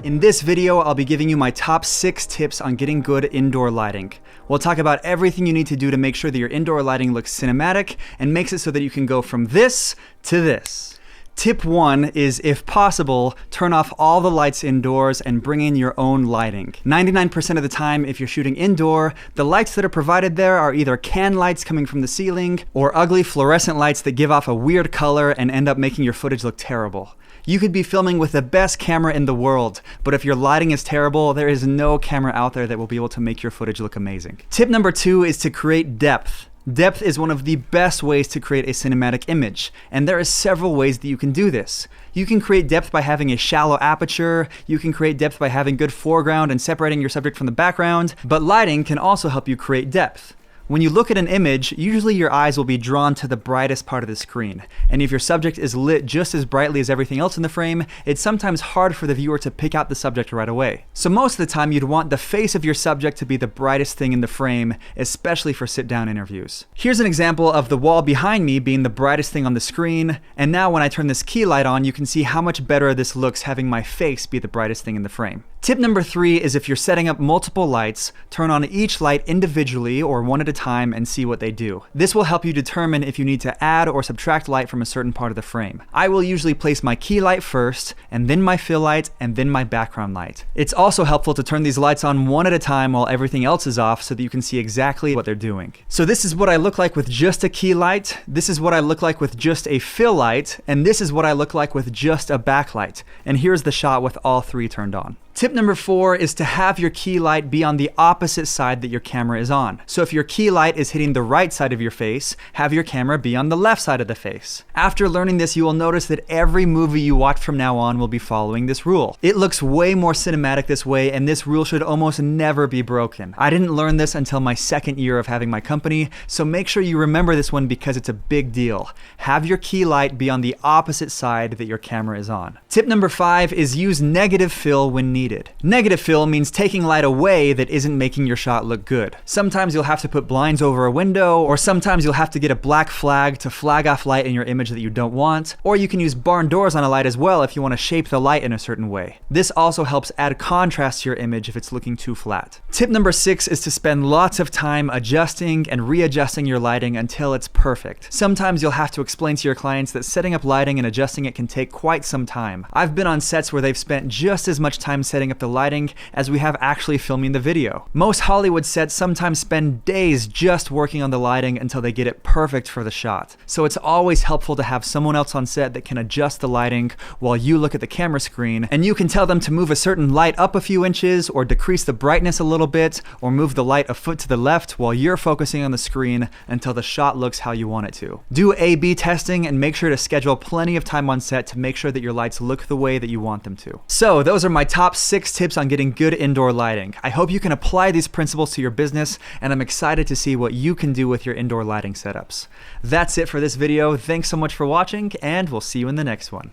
In this video, I'll be giving you my top 6 tips on getting good indoor lighting. We'll talk about everything you need to do to make sure that your indoor lighting looks cinematic and makes it so that you can go from this to this. Tip 1 is, if possible, turn off all the lights indoors and bring in your own lighting. 99% of the time, if you're shooting indoor, the lights that are provided there are either can lights coming from the ceiling or ugly fluorescent lights that give off a weird color and end up making your footage look terrible. You could be filming with the best camera in the world, but if your lighting is terrible, there is no camera out there that will be able to make your footage look amazing. Tip number 2 is to create depth. Depth is one of the best ways to create a cinematic image, and there are several ways that you can do this. You can create depth by having a shallow aperture, you can create depth by having good foreground and separating your subject from the background, but lighting can also help you create depth. When you look at an image, usually your eyes will be drawn to the brightest part of the screen. And if your subject is lit just as brightly as everything else in the frame, it's sometimes hard for the viewer to pick out the subject right away. So most of the time, you'd want the face of your subject to be the brightest thing in the frame, especially for sit-down interviews. Here's an example of the wall behind me being the brightest thing on the screen, and now when I turn this key light on, you can see how much better this looks having my face be the brightest thing in the frame. Tip number 3 is, if you're setting up multiple lights, turn on each light individually or one at a time and see what they do. This will help you determine if you need to add or subtract light from a certain part of the frame. I will usually place my key light first, and then my fill light, and then my background light. It's also helpful to turn these lights on one at a time while everything else is off so that you can see exactly what they're doing. So this is what I look like with just a key light, this is what I look like with just a fill light, and this is what I look like with just a backlight. And here's the shot with all 3 turned on. Tip number 4 is to have your key light be on the opposite side that your camera is on. So if your key light is hitting the right side of your face, have your camera be on the left side of the face. After learning this, you will notice that every movie you watch from now on will be following this rule. It looks way more cinematic this way, and this rule should almost never be broken. I didn't learn this until my 2nd year of having my company, so make sure you remember this one because it's a big deal. Have your key light be on the opposite side that your camera is on. Tip number 5 is use negative fill when needed. Negative fill means taking light away that isn't making your shot look good. Sometimes you'll have to put blinds over a window, or sometimes you'll have to get a black flag to flag off light in your image that you don't want, or you can use barn doors on a light as well if you want to shape the light in a certain way. This also helps add contrast to your image if it's looking too flat. Tip number 6 is to spend lots of time adjusting and readjusting your lighting until it's perfect. Sometimes you'll have to explain to your clients that setting up lighting and adjusting it can take quite some time. I've been on sets where they've spent just as much time setting up the lighting as we have actually filming the video. Most Hollywood sets sometimes spend days just working on the lighting until they get it perfect for the shot. So it's always helpful to have someone else on set that can adjust the lighting while you look at the camera screen, and you can tell them to move a certain light up a few inches or decrease the brightness a little bit or move the light a foot to the left while you're focusing on the screen until the shot looks how you want it to. Do A/B testing and make sure to schedule plenty of time on set to make sure that your lights look the way that you want them to. So those are my top 6 tips on getting good indoor lighting. I hope you can apply these principles to your business, and I'm excited to see what you can do with your indoor lighting setups. That's it for this video. Thanks so much for watching, and we'll see you in the next one.